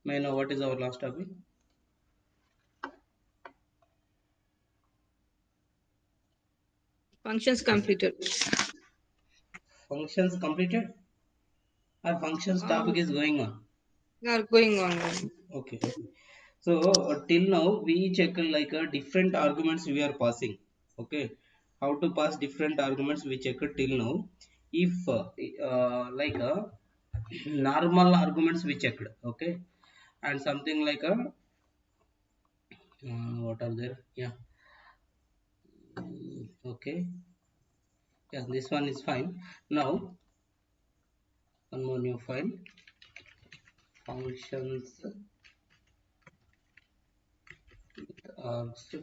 May I know what is our last topic? Functions completed. Functions completed? Our functions topic is going on. Are going on. Okay. So till now we check like different arguments we are passing. Okay, how to pass different arguments we check till now. If like normal arguments we checked, okay, and something like a what are there? Yeah, okay, yeah, this one is fine. Now one more new file, functions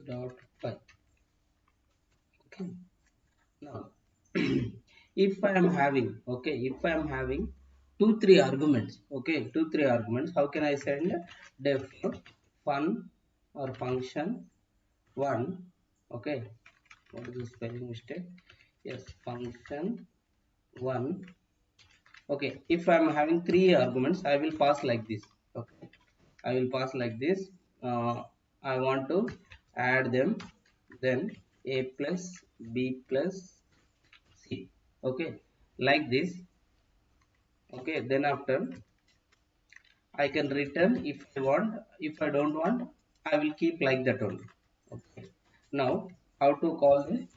dot py. Okay, now if I am having, okay, if I am having two three arguments, okay, two three arguments, how can I send def fun or function one? Okay, what is the spelling mistake? Yes, function one. Okay, if I am having three arguments, I will pass like this. Okay, I will pass like this. I want to add them, then a plus b plus c. Okay, like this. Okay, then after I can return if I want. If I don't want, I will keep like that only. Okay, now how to call this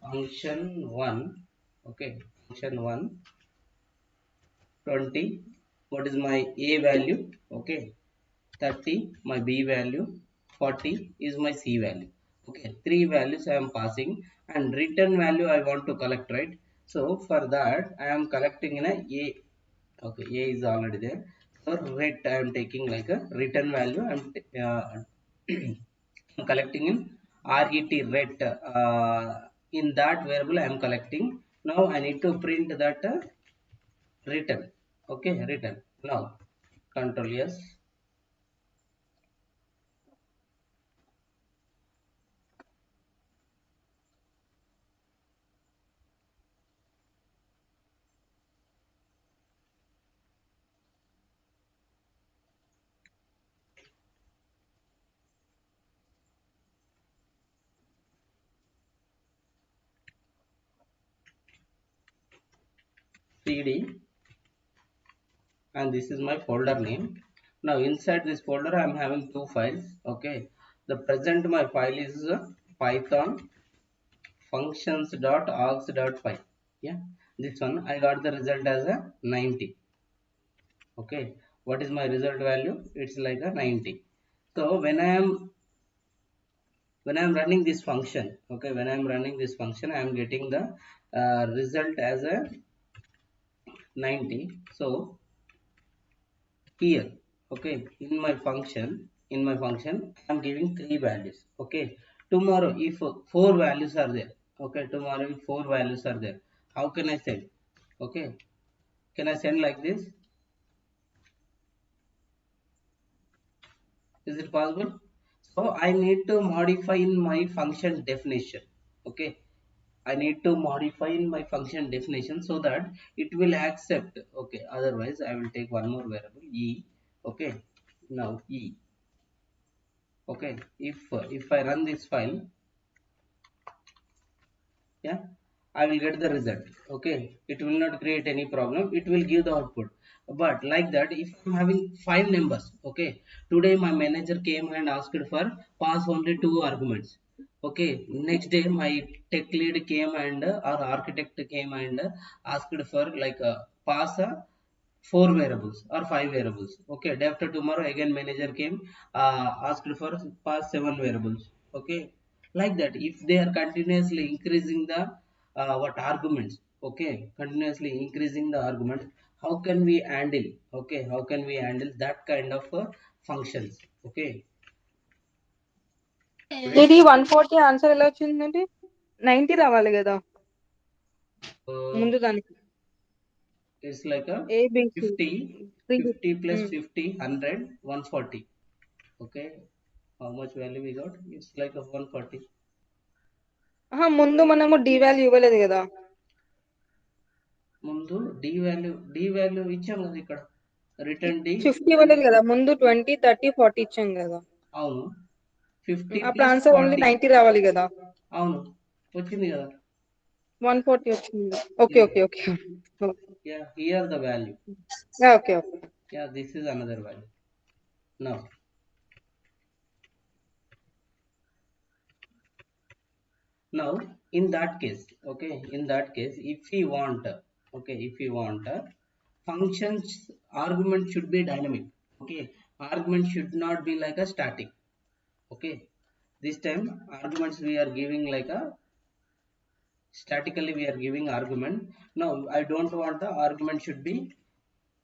function one? Okay, function one 20, what is my a value? Okay, 30 my b value, 40 is my c value. Okay, three values I am passing, and return value I want to collect, right? So for that I am collecting in a. Okay, a is already there. So ret I am taking like a return value. I'm collecting in ret in that variable I am collecting. Now I need to print that return. Okay, return. Now control yes. cd, and this is my folder name. Now inside this folder I am having two files. Okay, the present my file is python functions.args.py. Yeah, this one I got the result as a 90. Okay, what is my result value? It's like a 90. So when I am running this function, okay, when I am running this function, I am getting the result as a 90. So here, okay, in my function I'm giving three values. Okay, tomorrow if four values are there, okay, tomorrow if four values are there, how can I send? Okay, can I send like this? Is it possible? So I need to modify in my function definition. Okay, I need to modify in my function definition so that it will accept. Okay, otherwise I will take one more variable e. Okay, now e. Okay, if I run this file, yeah, I will get the result. Okay, it will not create any problem, it will give the output. But like that, if I'm having five numbers, okay, today my manager came and asked for pass only two arguments. Okay, next day my tech lead came and our architect came and asked for like pass four variables or five variables. Okay, day after tomorrow again manager came, asked for past seven variables. Okay, like that, if they are continuously increasing the what arguments, okay, continuously increasing the arguments, how can we handle? Okay, how can we handle that kind of functions? Okay, ఇది 140 answer ఎలా వచ్చిందండి? 90 రావాలి కదా uh, ముందు దానికి. it's like a A B C 50, 3. 50 plus 50, 100, 140. Okay, how much value we got? It's like a 140. ముందు మనము D value ఇవ్వలేదు కదా. ముందు డి వాల్యూ ఇచ్చాం కదా ఇక్కడ. రిటర్న్ ది 50 ఇవ్వలేదు కదా, ముందు 20, 30, 40 ఇచ్చాం కదా. అవును 50 అప్పుడు ప్లస్ ఆన్సర్ ఓన్లీ 40 90 రావాలి కదా. అవును వచ్చింది కదా. 140 వచ్చింది. Okay Yes. Okay okay. Yeah, here the value. Okay okay. Yeah, this is another value. Now in that case, okay, in that case, if we want, okay, if we want functions argument should be dynamic. Okay, argument should not be like a static. Okay, this time arguments we are giving like a statically we are giving argument. Now I don't want the argument should be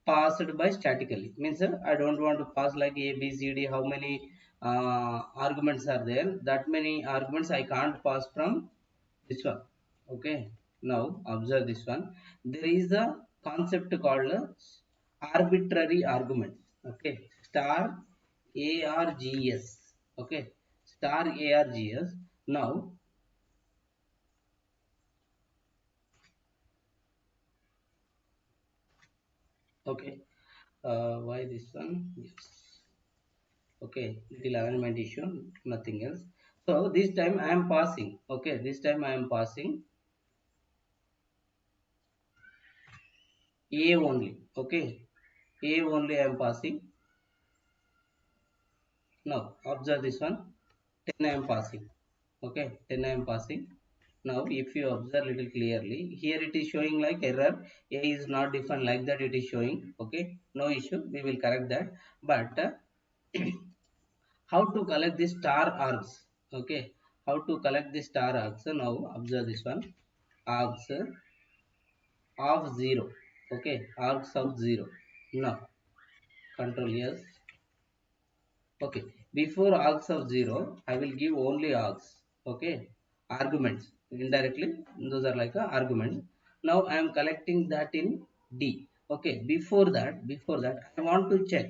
passed by statically, means I don't want to pass like a b c d, how many arguments are there, that many arguments I can't pass from this one. Okay, now observe this one. There is a concept called arbitrary arguments. Okay, star args. Okay, star args. Now okay, why this one? Yes. Okay, little alignment issue, nothing else. So this time I am passing, okay, this time I am passing a only. Okay, a only I am passing. Now observe this one. 10 I am passing. Okay, 10 I am passing. Now if you observe little clearly, here it is showing like error, a is not defined, like that it is showing. Okay, no issue, we will correct that. But how to collect the star arcs? Okay, how to collect the star arcs? So now observe this one. Arcs of 0. Okay, arcs of 0. Now control yes. Okay, before arcs of 0 I will give only arcs. Okay, arguments indirectly, those are like arguments. Now I am collecting that in d. Okay, before that I want to check.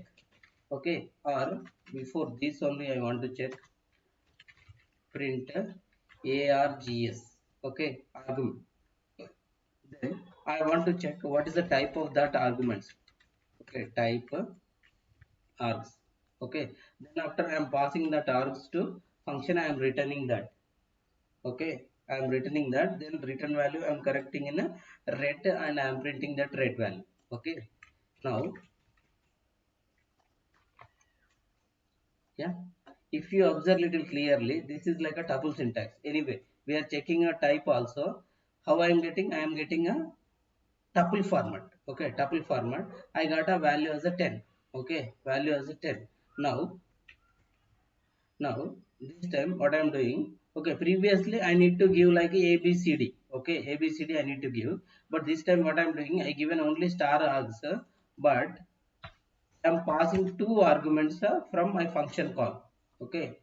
Okay, or before this only I want to check, print args. Okay, argument. Then I want to check what is the type of that arguments. Okay, type args. Okay, then after I am passing that args to function, I am returning that. Okay, I am returning that, then return value I am correcting in a red and I am printing that red value. Okay, now yeah, if you observe little clearly, this is like a tuple syntax. Anyway, we are checking a type also. How I am getting? I am getting a tuple format. Okay, tuple format. I got a value as a 10. Okay, value as a 10. Now this time what I am doing, okay, previously I need to give like a abcd. Okay, abcd I need to give, but this time what I am doing, I given only star args, but I am passing two arguments from my function call. Okay,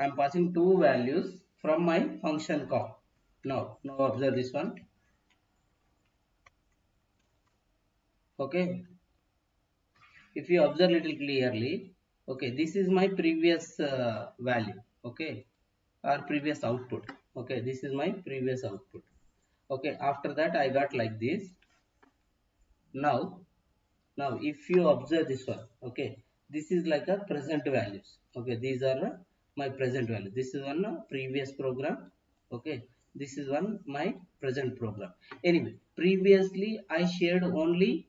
I am passing two values from my function call. Now observe this one. Okay, if you observe little clearly, okay, this is my previous value. Okay, or previous output. Okay, this is my previous output. Okay, after that I got like this. Now now if you observe this one, okay, this is like a present values. Okay, these are my present value. This is one previous program. Okay, this is one my present program. Anyway, previously I shared only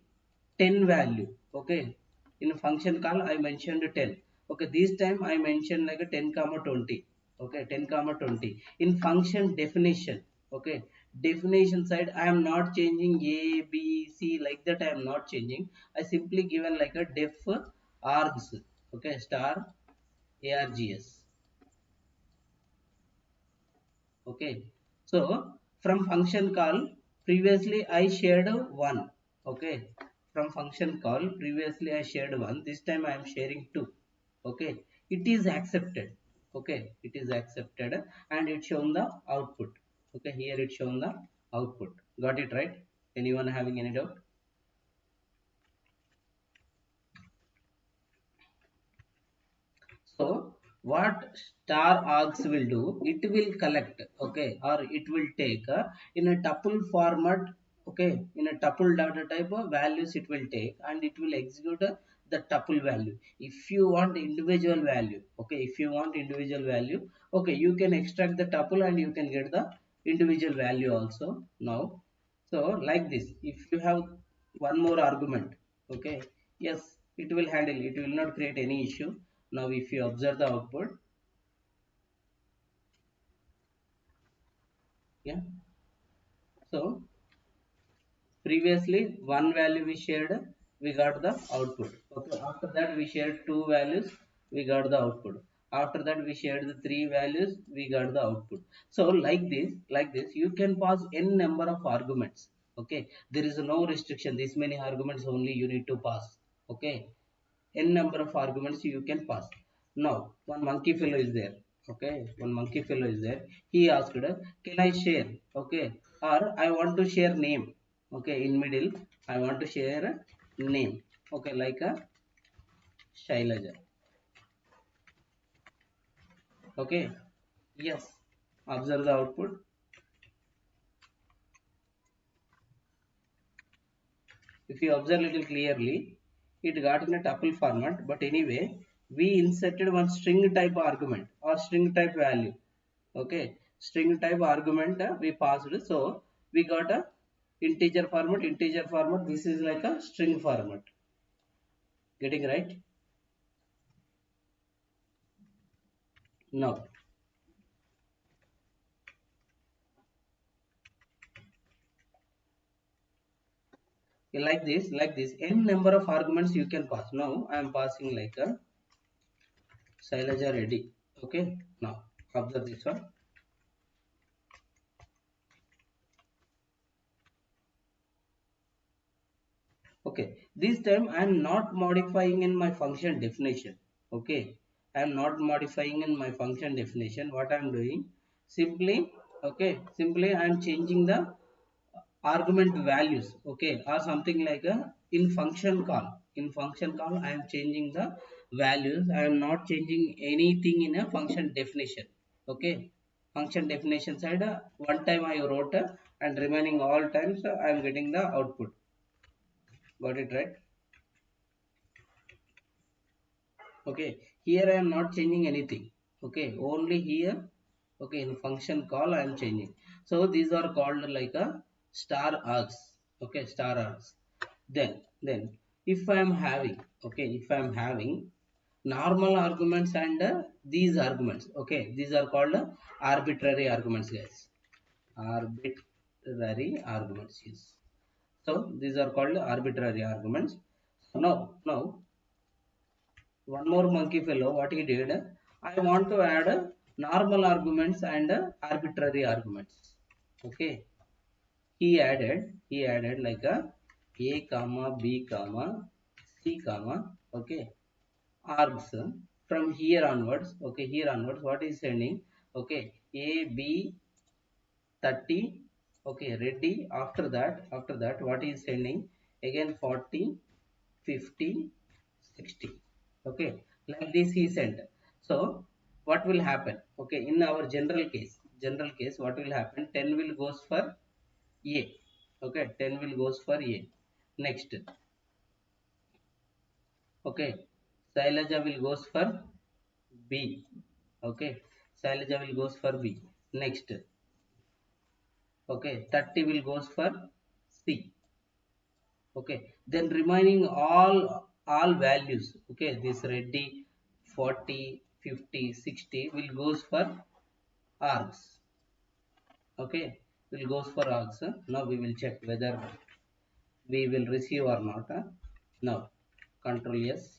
10 value. Okay, in a function call I mentioned 10. Okay, this time I mentioned like a 10 comma 20. Okay, 10 comma 20 in function definition. Okay, definition side I am not changing a b c, like that I am not changing. I simply given like a def args. Okay, star args. Okay, so from function call previously I shared 1. Okay, from function call previously I shared 1, this time I am sharing 2. Okay, it is accepted. Okay, it is accepted and it shown the output. Okay, here it shown the output. Got it right? Anyone having any doubt? So what star args will do, it will collect, okay, or it will take in a tuple format. Okay, in a tuple data type values it will take and it will execute the tuple value. If you want individual value, okay, if you want individual value, okay, you can extract the tuple and you can get the individual value also now. So like this, if you have one more argument, okay, yes, it will handle, it will not create any issue. Now if you observe the output, yeah, so previously one value we shared, we got the output. Okay, after that we shared two values, we got the output. After that we shared the three values, we got the output. So like this you can pass n number of arguments. Okay, there is no restriction, this many arguments only you need to pass. Okay, n number of arguments you can pass. Now one monkey fellow is there. Okay, one monkey fellow is there. He asked, can I share? Okay, or I want to share name. Okay, in middle I want to share a name. Okay, like a Shailaja. Okay, yes, observe the output. If you observe little clearly, it got in a tuple format, but anyway, we inserted one string type argument or string type value. Okay, string type argument we passed, so we got a integer format. This is like a string format. Getting right? Now, like this, n number of arguments you can pass. Now, I am passing like a Shailaja ready. Okay, now observe this one. Okay, this time I am not modifying in my function definition. Okay, I am not modifying in my function definition. What I am doing, simply, okay, simply I am changing the argument values. Okay, or something like a in function call. In function call, I am changing the values. I am not changing anything in a function definition. Okay, function definition side, one time I wrote and remaining all times I am getting the output. Got it right? Okay, here I am not changing anything. Okay, only here, okay, in function call I am changing. So these are called like a star args. Okay, star args. Then if I am having, okay, if I am having normal arguments and these arguments, okay, these are called arbitrary arguments, guys. Arbitrary arguments, yes. So these are called arbitrary arguments. Now one more monkey fellow, what he did, I want to add normal arguments and arbitrary arguments. Okay, he added like a comma b comma c comma, okay, args. From here onwards, okay, here onwards what is sending, okay, a b 30, okay, ready. After that what is sending, again 40, 50, 60. Okay, like this he sent. So what will happen, okay, in our general case what will happen, 10 will goes for a. Okay, 10 will goes for a. Next, okay, Shailaja will goes for b. Okay, Shailaja will goes for b. Next, okay, 30 will goes for c. Okay, then remaining all values, okay, this ready 40, 50, 60 will goes for args. Okay, will goes for args. Now we will check whether we will receive or not. Now control yes.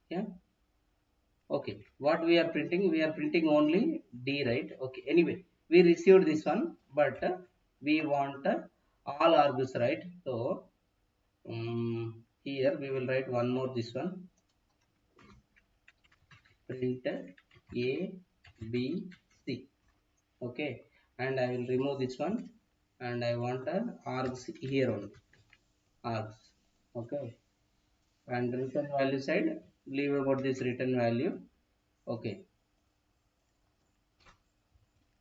Yeah, okay, what we are printing, we are printing only d, right? Okay, anyway, we received this one, but we want all args, right? So here we will write one more this one, print a b c. Okay, and I will remove this one and I want args here only, args. Okay, and return value side, leave about this return value. Okay,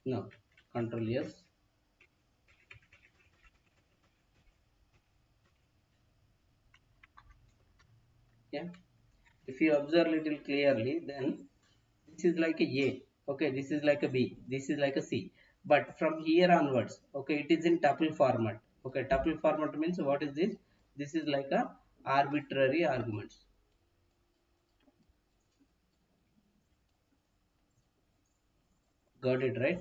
No. Control yes. Yeah. If you observe little clearly, then this is like a A. Okay, this is like a B. This is like a C. But from here onwards, okay, it is in tuple format. Okay, tuple format means what is this? This is like a arbitrary arguments. Got it right?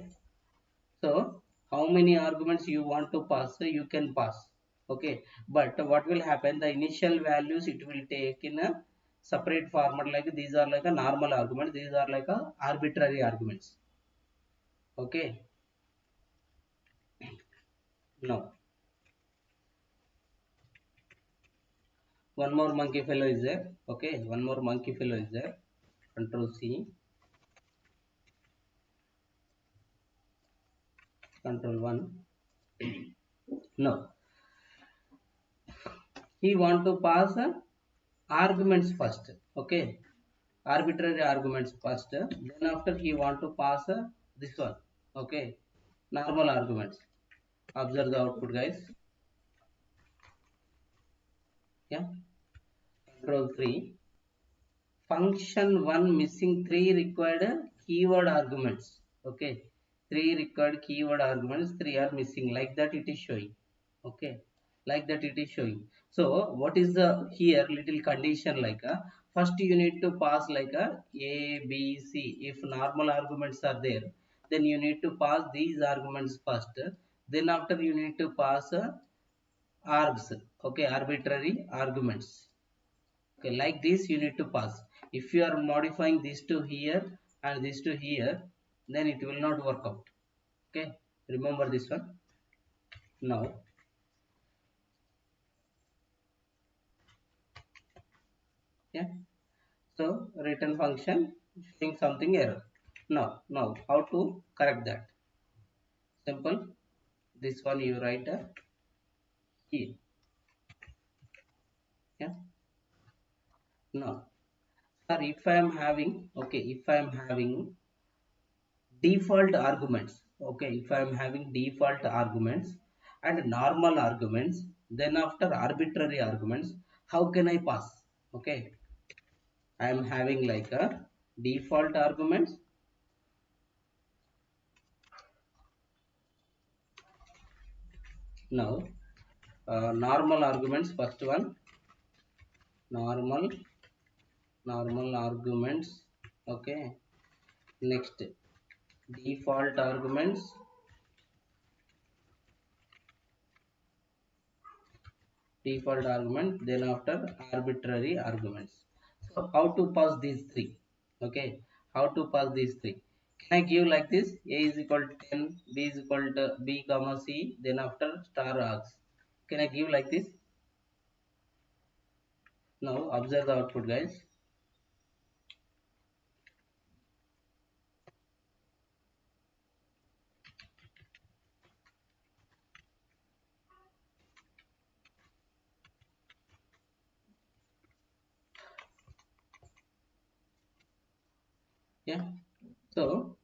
So how many arguments you want to pass, you can pass. Okay, but what will happen? The initial values it will take in a separate format. Like these are like a normal argument. These are like a arbitrary arguments. Okay, now one more monkey fellow is there. Okay, one more monkey fellow is there. Control C, control 1. No, he want to pass arguments first. Okay, arbitrary arguments first. Then after he want to pass this one. Okay, normal arguments. Observe the output, guys. Yeah, control 3. Function 1 missing 3 required keyword arguments. Okay, 3 required keyword arguments, 3 are missing. Like that it is showing. Okay, like that it is showing. So what is the here little condition like a first you need to pass like a b c. If normal arguments are there, then you need to pass these arguments first. Then after you need to pass args. Okay, arbitrary arguments. Okay, like this you need to pass. If you are modifying this to here and this to here, then it will not work out. Okay, remember this one. Now, yeah, so return function showing something error. Now how to correct that? Simple. This one you write here. Yeah. Now, sir, if I am having, okay, if I am having default arguments, okay, if I am having default arguments and normal arguments, then after arbitrary arguments, how can I pass? Okay, I am having like a default arguments. Now normal arguments, first one, normal arguments. Okay, next default arguments, default argument, then after arbitrary arguments. So how to pass these three? Okay, how to pass these three? Can I give like this? A is equal to 10, b is equal to b comma c, then after star args. Can I give like this? Now observe the output, guys. Yeah, so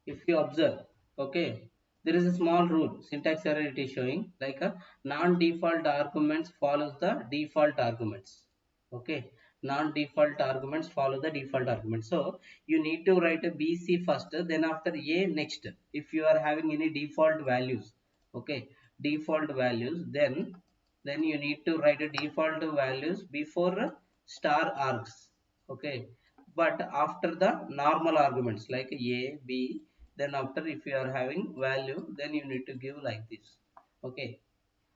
if you observe, okay, there is a small rule, syntax error it is showing like a non-default arguments follows the default arguments. Okay, non-default arguments follow the default arguments. So you need to write a bc first, then after a next. If you are having any default values, okay, default values, then you need to write a default values before star args. Okay, but after the normal arguments like a b, then after if you are having value, then you need to give like this. Okay,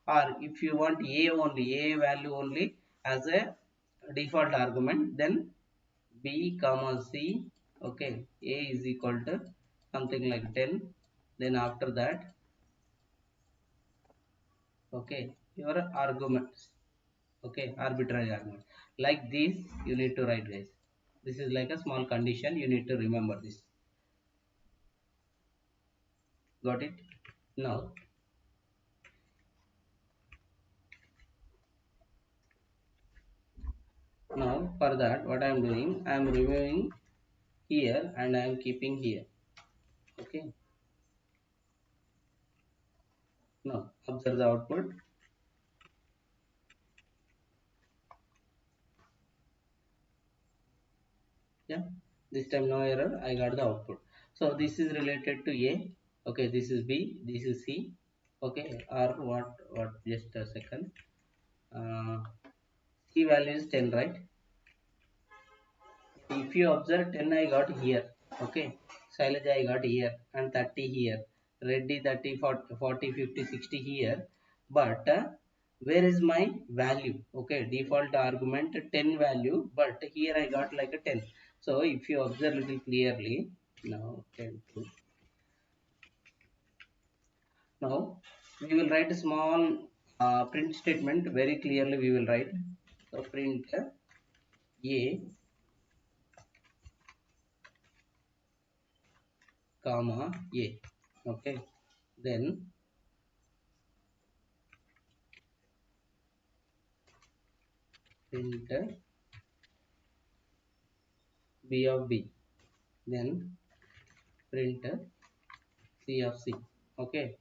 or if you want a only, a value only as a default argument, then b comma c. Okay, a is equal to something like 10, then after that, okay, your arguments. Okay, arbitrary argument like this you need to write, guys. This is like a small condition, you need to remember this. Got it? Now, for that what I am doing, I am removing here and I am keeping here. Okay, Now observe the output. Yeah, this time no error, I got the output. So this is related to A. Okay, this is B, this is C. Okay, or what, just a second. uh, C value is 10, right? If you observe, 10 I got here. Okay, Shailaja I got here, and 30 here. Reddy 30, 40, 40 50 60 here. But where is my value? Okay, default argument 10 value, but here I got like a 10. So if you observe little clearly, now 10 to, now we will write a small print statement. Very clearly we will write. So print A comma A. Okay, then print B of B, then print C of C. Okay,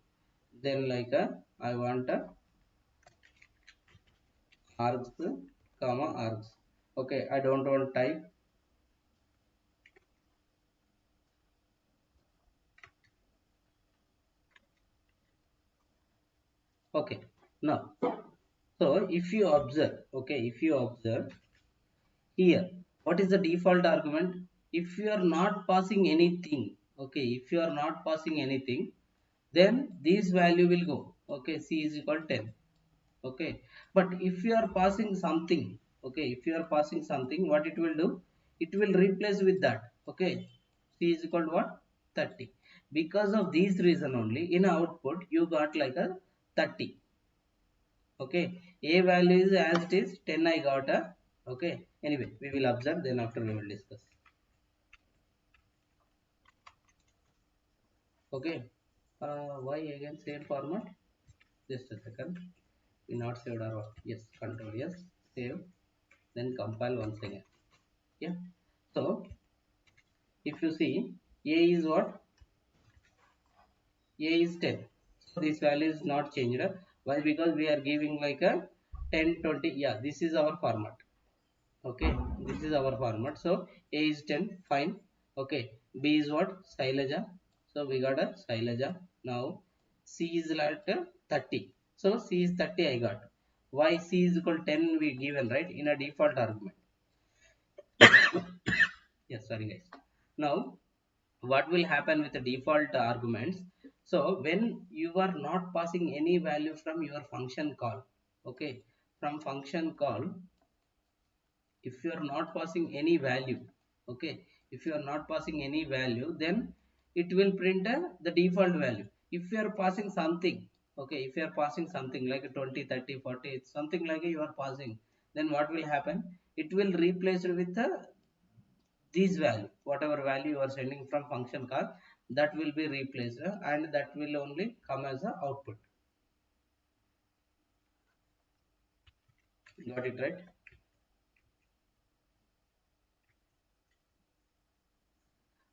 then like I want args comma args. Okay, I don't want type. Okay, now so if you observe, okay, if you observe here, what is the default argument? If you are not passing anything, okay, if you are not passing anything, then this value will go. Okay, C is equal 10. Okay, but if you are passing something, okay, if you are passing something, what it will do? It will replace with that. Okay, C is equal to what? 30. Because of this reason only, in output you got like a 30. Okay, A value is as it is 10 I got a. Okay, anyway we will observe, then after we will discuss. Okay, why again same format? Just a second, we not saved our work. Yes, control yes, save, then compile once again. Yeah, so if you see, A is what? A is 10. So this value is not changed. Why? Because we are giving like a 10 20. Yeah, this is our format. Okay, this is our format. So A is 10, fine. Okay, B is what? Shailaja. So we got a Shailaja. Now C is like 30. So C is 30 I got. Why? C is equal 10 we given, right, in a default argument. Yes, sorry guys. Now what will happen with the default arguments? So when you are not passing any value from your function call, okay, from function call, if you are not passing any value, okay, if you are not passing any value, then it will print the default value. If you are passing something, okay, if you are passing something like 20 30 40, it's something like you are passing, then what will happen? It will replace with this value, whatever value you are sending from function call, that will be replaced, and that will only come as a output. Got it, right?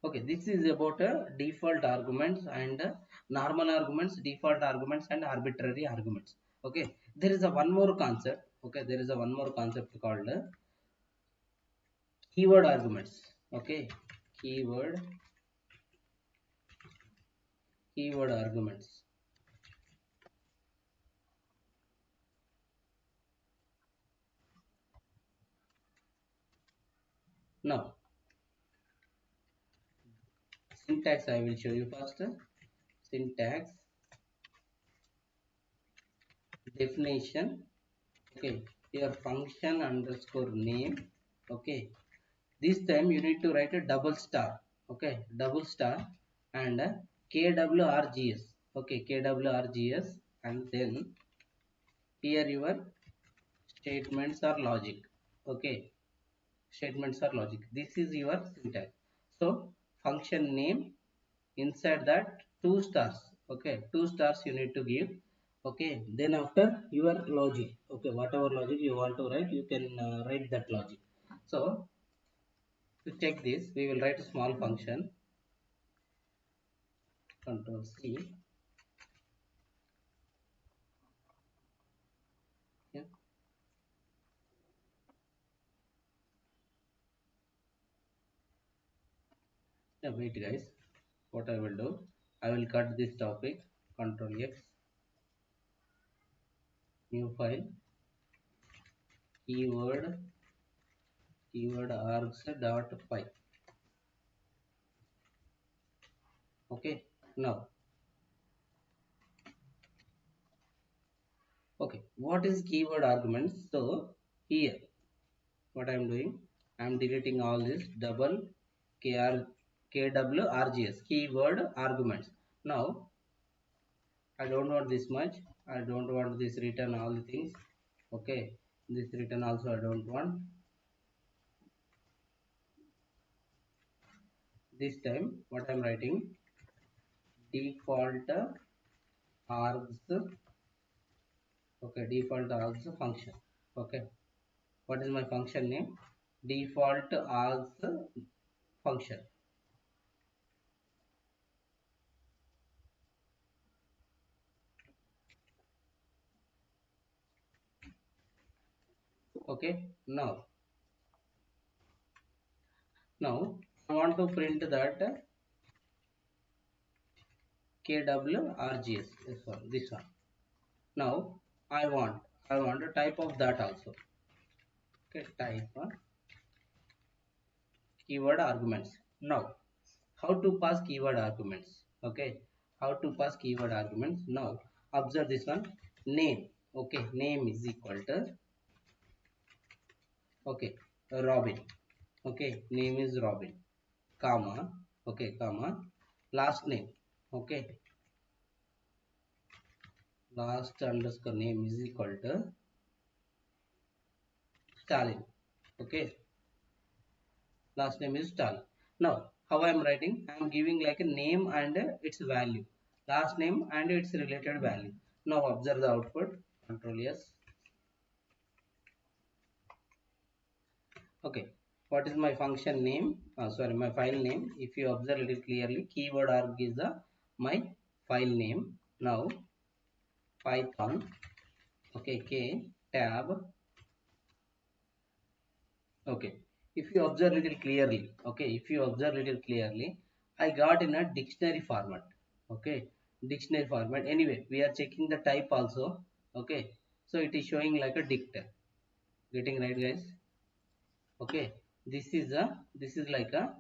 Okay, this is about default arguments and normal arguments, default arguments, and arbitrary arguments. Okay, there is a one more concept. Okay, there is a one more concept called keyword arguments. Okay, keyword keyword arguments. Now syntax I will show you first. Syntax, definition. Okay, your function underscore name. Okay, this time you need to write a double star. Okay, double star, and kwrgs. Okay, kwrgs, and then here your statements are logic. Okay, statements are logic. This is your syntax. So function name, inside that two stars. Okay, two stars you need to give. Okay, then after your logic. Okay, whatever logic you want to write, you can write that logic. So to check this, we will write a small function. Control C. Yeah. Yeah, wait guys. What I will do, I will cut this topic. Control X, new file, keyword args dot py. Okay. Now, okay, what is keyword arguments? So here, what I am doing, I am deleting all this double kr kwrgs keyword arguments. Now I don't want this much. I don't want this written all the things. Okay, this written also I don't want. This time what I am writing, default args. Okay, default args function. Okay, what is my function name? Default args function. Okay, now I want to print that kwrgs. This one. Now I want a type of that also. Okay, type keyword arguments. Now how to pass keyword arguments? Okay, how to pass keyword arguments? Now observe this one, name. Okay, name is equal to, okay, Robin. Okay, name is Robin, comma, okay, comma, last name. Okay, last underscore name is equal to Stalin. Okay, last name is Stalin. Now how I am writing, I am giving like a name and its value, last name and its related value. Now observe the output. Control S. Okay, what is my function name? Sorry, my file name. If you observe it clearly, keyword arg is the my file name. Now Python, okay, k tab. Okay, if you observe little clearly, okay, if you observe little clearly, I got in a dictionary format. Okay, dictionary format. Anyway, we are checking the type also. Okay, so it is showing like a dict. Getting right guys? Okay, this is like a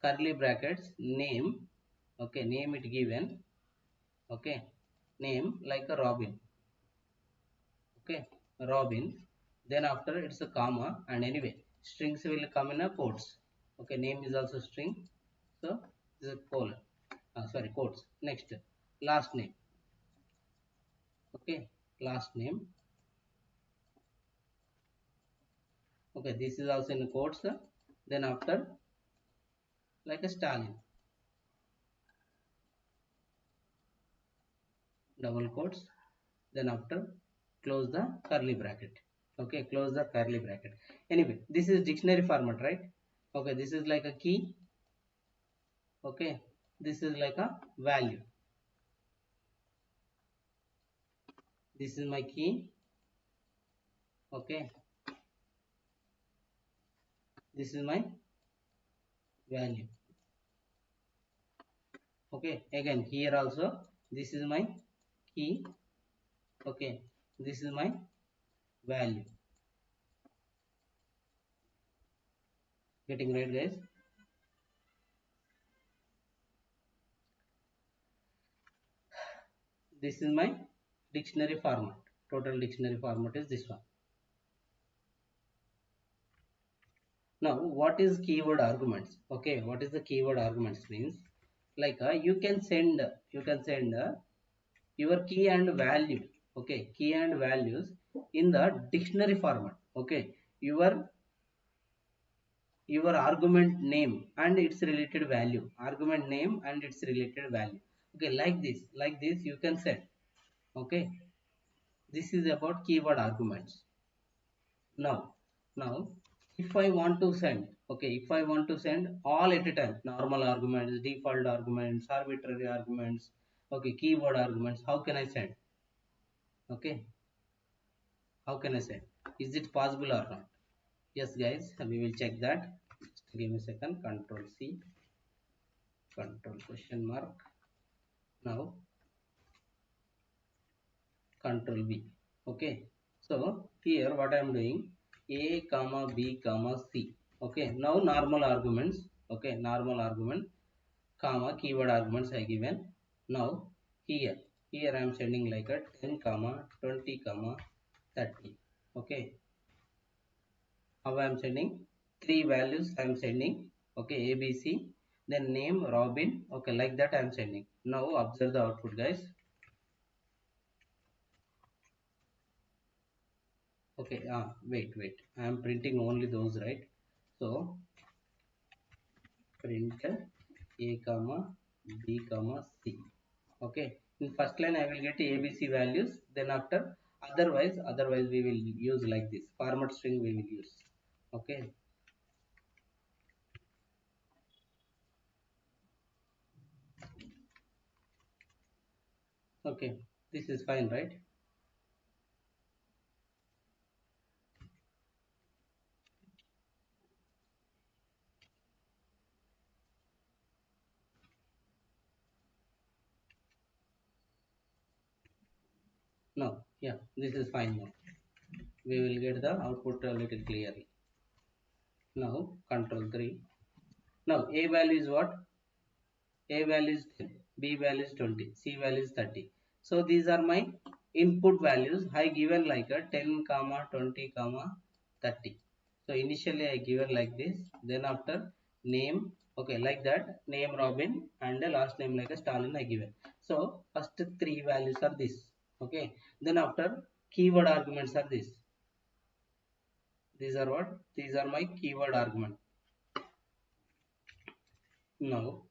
curly brackets name. Okay, name it given. Okay, name like a Robin. Okay, Robin. Then after it's a comma, and anyway strings will come in a quotes. Okay, name is also string, so this is colon, sorry, quotes. Next, last name. Okay, last name. Okay, this is also in quotes. Then after like a Stalin, double quotes. Then after close the curly bracket. Okay, close the curly bracket. Anyway, this is dictionary format, right? Okay, this is like a key. Okay, this is like a value. This is my key. Okay, this is my value. Okay, again here also this is my key. Okay, this is my value. Getting right guys? This is my dictionary format. Total dictionary format is this one. Now what is keyword arguments? Okay, what is the keyword arguments means? Like you can send your key and value. Okay, key and values in the dictionary format. Okay, your argument name and its related value, argument name and its related value. Okay, like this you can set. Okay, this is about keyword arguments. Now if I want to send, okay, if I want to send all at a time, normal arguments, default arguments, arbitrary arguments, okay, keyword arguments, how can I send? Okay, How can I say? Is it possible or not? Yes, guys, we will check that. Just give me a second. Control C, control question mark. Now control V. Okay. So here what I am doing, A comma B comma C. Okay. Now normal arguments. Okay. Normal argument comma keyword arguments I given. Now here I am sending like a 10 comma 20 comma 30. Okay. How I am sending? Three values I am sending. Okay. A B C, then name Robin. Okay, like that I am sending. Now observe the output, guys. Okay, wait, I am printing only those, right? So print A comma B comma C. Okay, in first line I will get ABC values, then after otherwise we will use like this format string we will use. Okay. Okay, this is fine, right? No, yeah, this is fine. Now we will get the output a little clearly. Now control 3. Now A value is what? A value is 10, B value is 20, C value is 30. So these are my input values. I given like a 10 comma 20 comma 30. So initially I given like this. Then after name, okay, like that, name Robin, and the last name like a Stalin I given. So first three values are this. Okay. Then after keyword arguments are this. These are what? These are my keyword argument. Now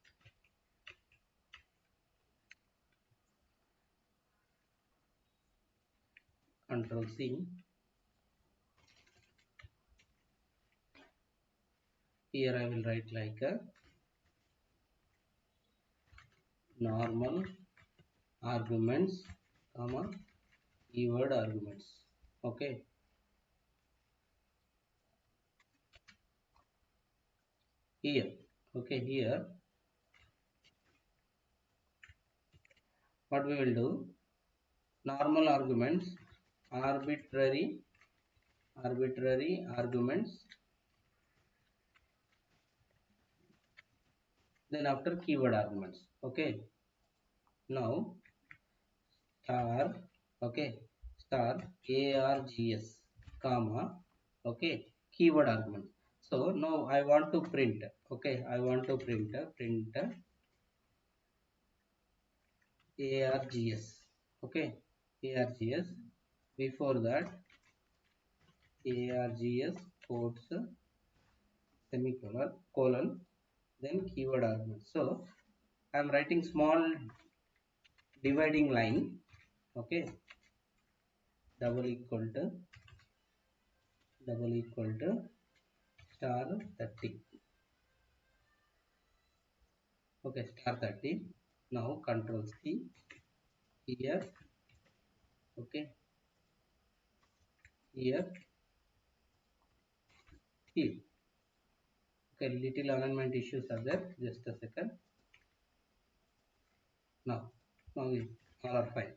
control C. Here I will write like a normal arguments comma keyword arguments. Okay, here, okay, here what we will do, normal arguments, arbitrary arguments, then after keyword arguments. Okay, now star, okay, star args comma, okay, keyword argument. So now I want to print, okay, I want to print args. Okay, args. Before that, args quotes semicolon colon, then keyword argument. So I am writing small dividing line. Okay, double equal to star 30. Okay, star 30. Now control C here. Okay, here, here. Okay, little alignment issues are there. Just a second. Now we all are fine.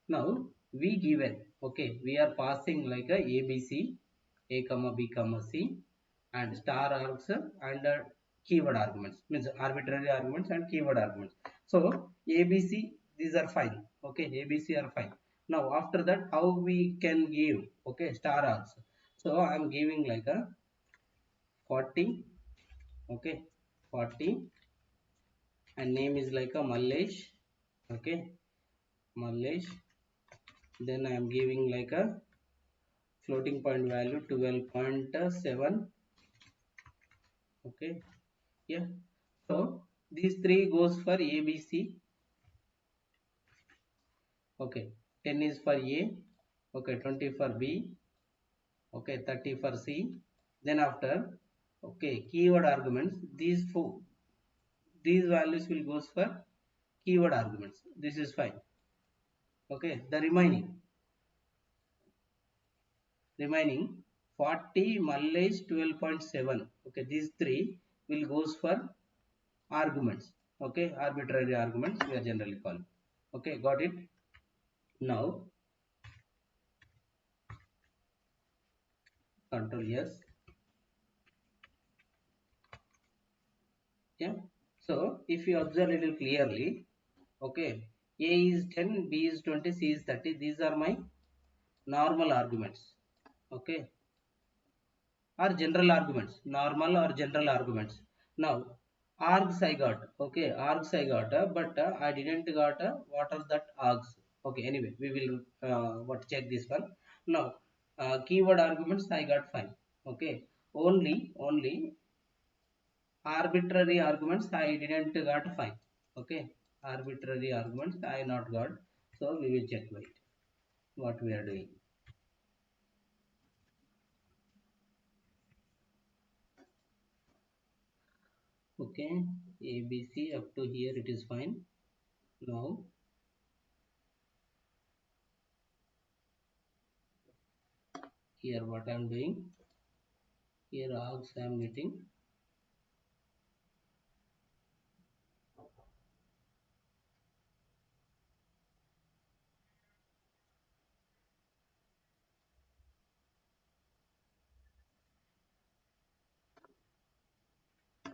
Now we given, okay, we are passing like a ABC, A comma B comma C, and star args and keyword arguments, means arbitrary arguments and keyword arguments. So ABC, these are fine. Okay, ABC are fine. Now after that, how we can give, okay, star args? So I am giving like a 40. Okay, 40, and name is like a Mallesh. Okay, Mallesh. Then I am giving like a floating point value 12.7. Okay, yeah. So these three goes for ABC. Okay, 10 is for A. Okay, 20 for B. Okay, 30 for C. Then after, okay, keyword arguments, these values will goes for keyword arguments. This is fine. Okay, the remaining, remaining 40 mileage 12.7. Okay, these three will goes for arguments. Okay, arbitrary arguments we are generally calling. Okay, got it. Now control yes. Yeah, so if you observe a little clearly, okay, a is 10, b is 20, c is 30. These are my normal arguments. Okay, or general arguments, normal or general arguments. Now args I got, okay, args I got, but I didn't got what are that args. Okay, anyway we will what check this one. Now keyword arguments I got fine. Okay, only arbitrary arguments I didn't got fine. Okay, arbitrary arguments I not got. So we will check, wait, what we are doing. Okay, abc up to here it is fine. Now here what I am doing, here args I am getting.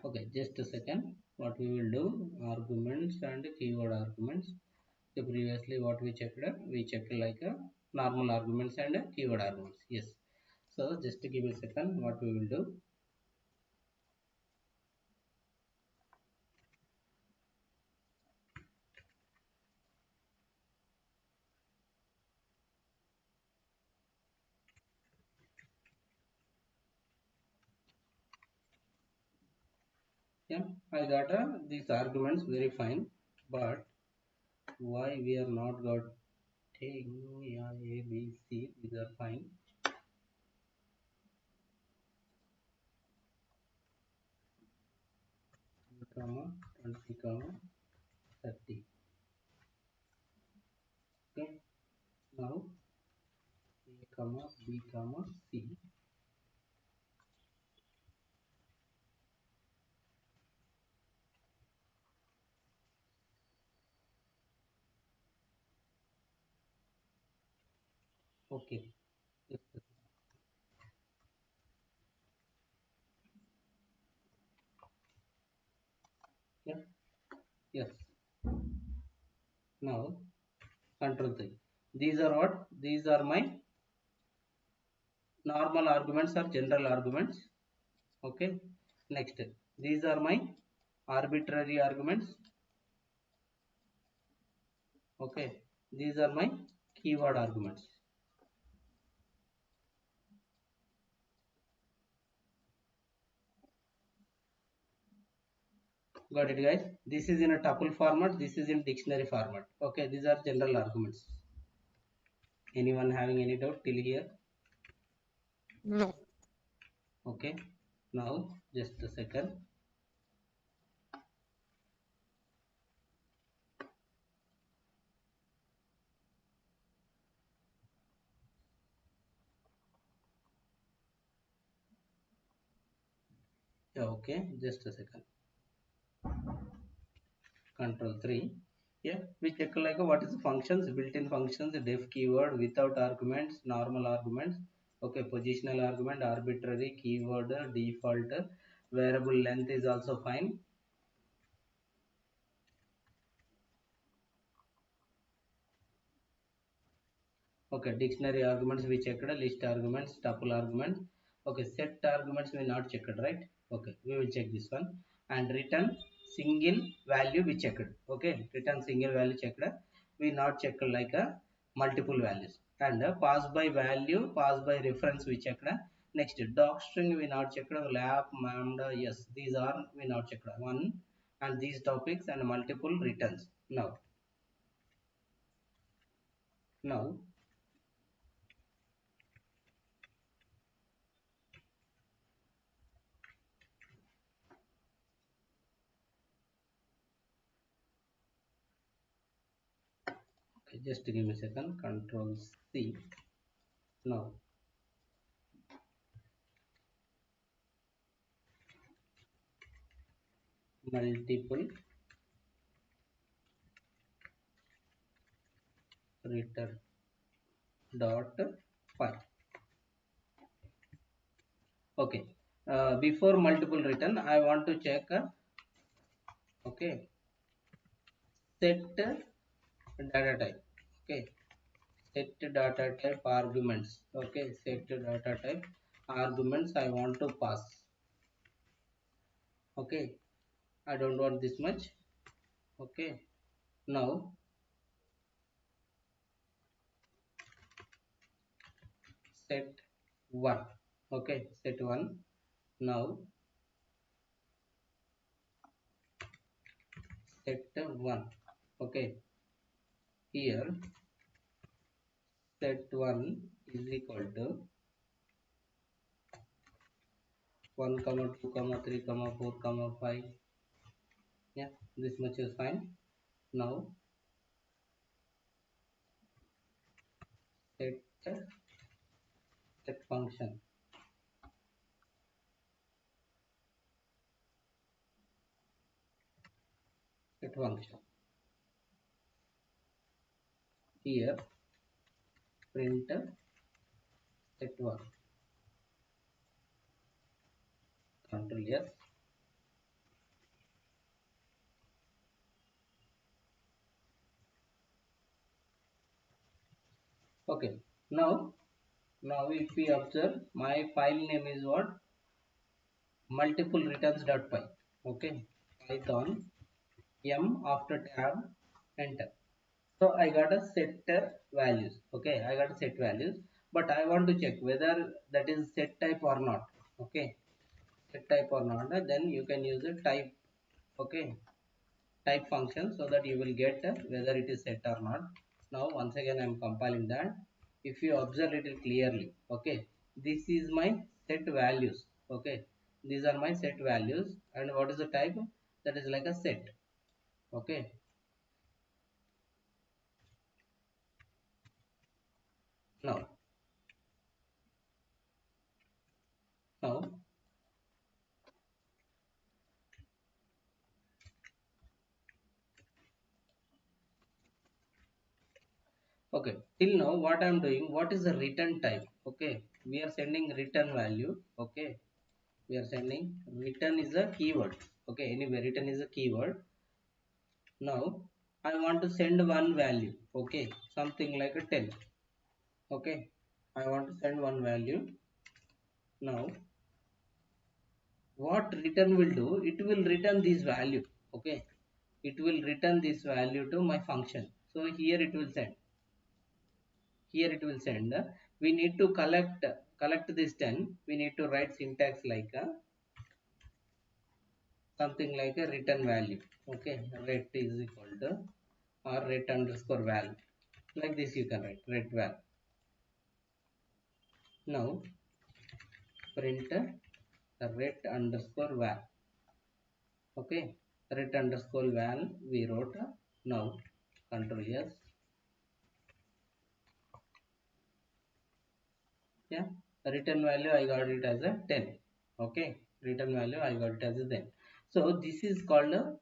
Okay, just a second, what we will do, arguments and keyword arguments. So previously what we checked, we checked like a normal arguments and keyword arguments. Yes, so just give me a second, what we will do. Yeah, I got these arguments very fine, but why we are not got getting, yeah, a b c these are fine. Comma 20 comma 30. Okay, now a comma b comma c. Okay, yes, yeah, yes. Now control 3. These are what? These are my normal arguments or general arguments. Okay. Next, these are my arbitrary arguments. Okay. These are my keyword arguments. Got it, guys? This is in a tuple format. This is in dictionary format. Okay. These are general arguments. Anyone having any doubt till here? No. Okay. Now, just a second. Yeah, okay. Just a second. Control 3. Yeah, we check like what is the functions, built-in functions, def keyword, without arguments, normal arguments. Okay, positional argument, arbitrary, keyword, default, variable length is also fine. Okay, dictionary arguments we checked, list arguments, tuple arguments. Okay, set arguments we not checked, right? Okay, we will check this one. And return single value we checked. Okay, return single value checked. We not checked like a multiple values. And pass by value, pass by reference we checked. Next, doc string we not checked. Lab, lambda, yes, these are we not checked. One and these topics and multiple returns. Now, okay, just give me a second. Control C. Now multiple return dot py. Okay, before multiple return I want to check okay, set data type. Okay, set data type arguments. Okay, set data type arguments I want to pass. Okay, I don't want this much. Okay, now set 1. Okay, set 1. Now set 1. Okay, here set 1 is equal to 1 comma 2 comma 3 comma 4 comma 5. Yeah, this much is fine. Now set set function. Set function here, print set 1. Control yes. Okay, now if we observe, my file name is what? Multiple returns.py. Okay, python m after tab enter. So I got a set values. Okay, I got a set values, but I want to check whether that is set type or not. Okay, set type or not, then you can use a type. Okay, type function, so that you will get whether it is set or not. Now once again I am compiling that. If you observe it clearly, okay, this is my set values. Okay, these are my set values, and what is the type? That is like a set. Okay, now now okay, till now what I am doing, what is the return type? Okay, we are sending return value. Okay, we are sending return is a keyword. Okay, anyway, return is a keyword. Now I want to send one value. Okay, something like a 10. Okay, I want to send one value. Now what return will do? It will return this value. Okay, it will return this value to my function. So here it will send. Here it will send. We need to collect this 10. We need to write syntax like something like a return value. Okay, ret is equal to or ret underscore val. Like this you can write ret val. Now print ret underscore val. Okay, ret underscore val we wrote. Now control yes. Yeah, return value I got it as a 10. Okay, return value I got it as a 10. So this is called a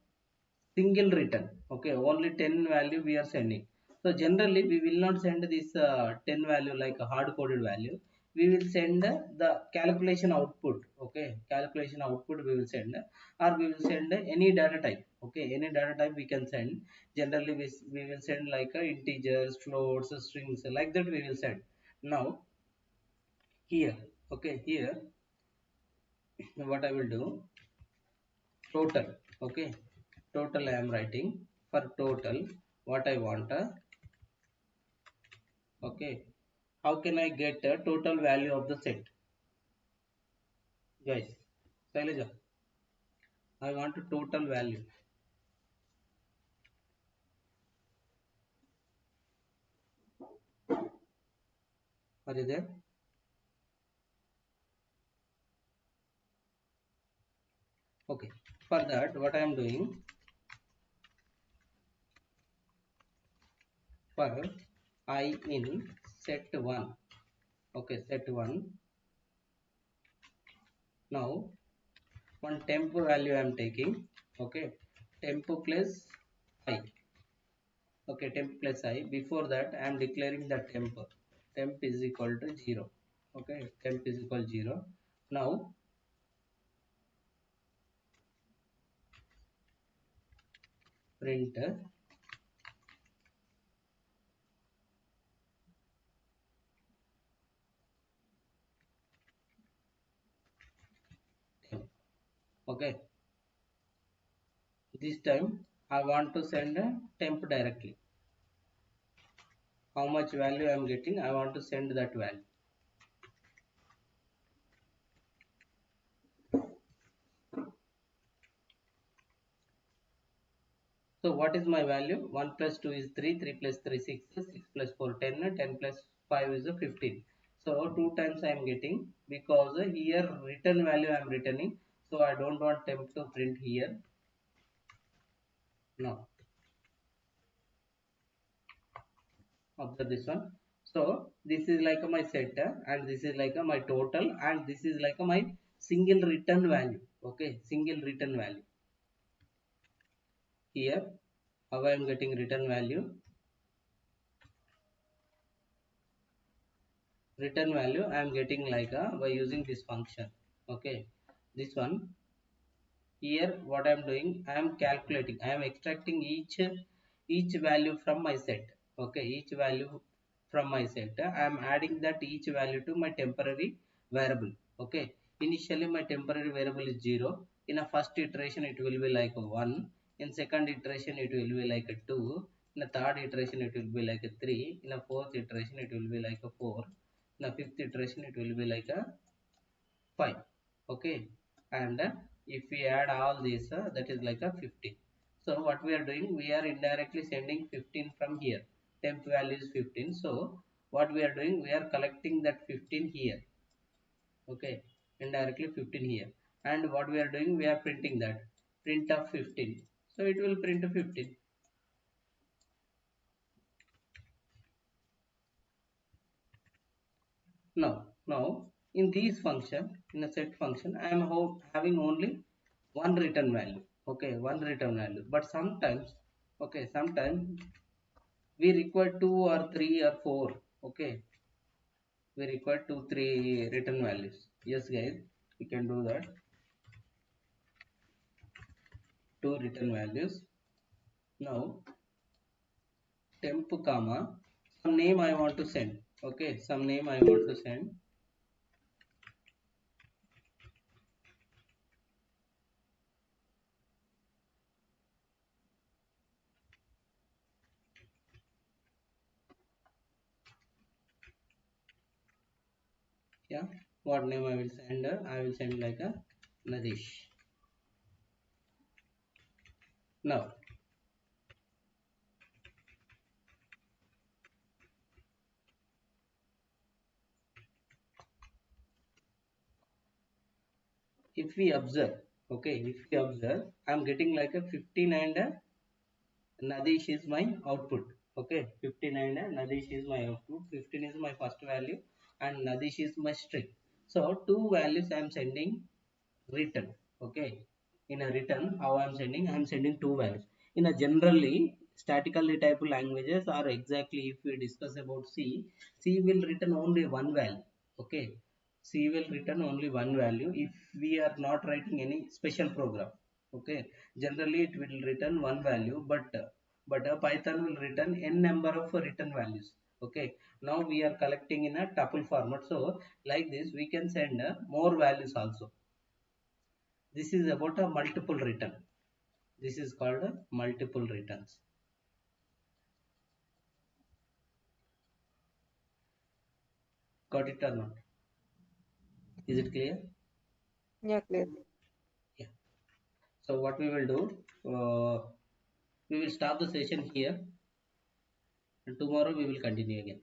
single return. Okay, only 10 value we are sending. So generally we will not send this 10 value like a hard coded value. We will send the calculation output. Okay, calculation output we will send, or we will send any data type. Okay, any data type we can send. Generally we will send like integers, floats, strings, like that we will send. Now here, okay, here what I will do, total. Okay, total I am writing. For total what I want, okay, how can I get the total value of the set? Guys, Shailaja, I want a total value. Are you there? Okay, for that what I am doing, for I in set 1. Okay, set 1. Now one temp value I am taking. Okay, temp plus I. Okay, temp plus I. Before that I am declaring the temp is equal to 0. Okay, temp is equal to 0. Now print temp. Okay, this time I want to send a temp directly. How much value I am getting, I want to send that value. So what is my value? 1 plus 2 is 3, 3 plus 3 6, 6 plus 4 10, 10 plus 5 is 15. So 2 times I am getting, because here return value I am returning. So I don't want temp to print here. No, observe this one. So this is like my set, and this is like my total, and this is like my single return value. Okay, single return value. Here how I am getting return value? Return value I am getting like by using this function. Okay, this one. Here what I am doing, I am calculating, I am extracting each value from my set. Okay, each value from my set, I am adding that each value to my temporary variable. Okay, initially my temporary variable is 0. In a first iteration it will be like a 1. In second iteration it will be like a 2. In a third iteration it will be like a 3. In a fourth iteration it will be like a 4. In a fifth iteration it will be like a 5. Okay, and if we add all these, that is like a 15. So what we are doing, we are indirectly sending 15 from here. Temp value is 15. So what we are doing, we are collecting that 15 here. Okay, indirectly 15 here. And what we are doing, we are printing that print of 15. So it will print 15. Now in these function, in a set function, I am having only one return value. Okay, one return value. But sometimes, okay, sometimes we require two or three or four. Okay, we require two, three return values. Yes, guys, we can do that. Two return values. Now temp comma some name I want to send. Okay, some name I want to send. Yeah, what name I will send? I will send like a Nadish. Now if we observe, okay, if we observe, I'm getting like a 15 and Nadish is my output. Okay, 15 and Nadish is my output. 15 is my first value and Nadish is my string. So two values I am sending return. Okay, in a return, how I'm sending two values. In a generally statically type languages, or exactly if we discuss about C will return only one value. Okay, C will return only one value if we are not writing any special program. Okay, generally it will return one value, but Python will return n number of return values. Okay, now we are collecting in a tuple format. So like this we can send more values also. This is about a multiple return. This is called a multiple returns. Got it or not? Is it clear? Yeah, clear. Yeah. So what we will do, we will stop the session here, and tomorrow we will continue again.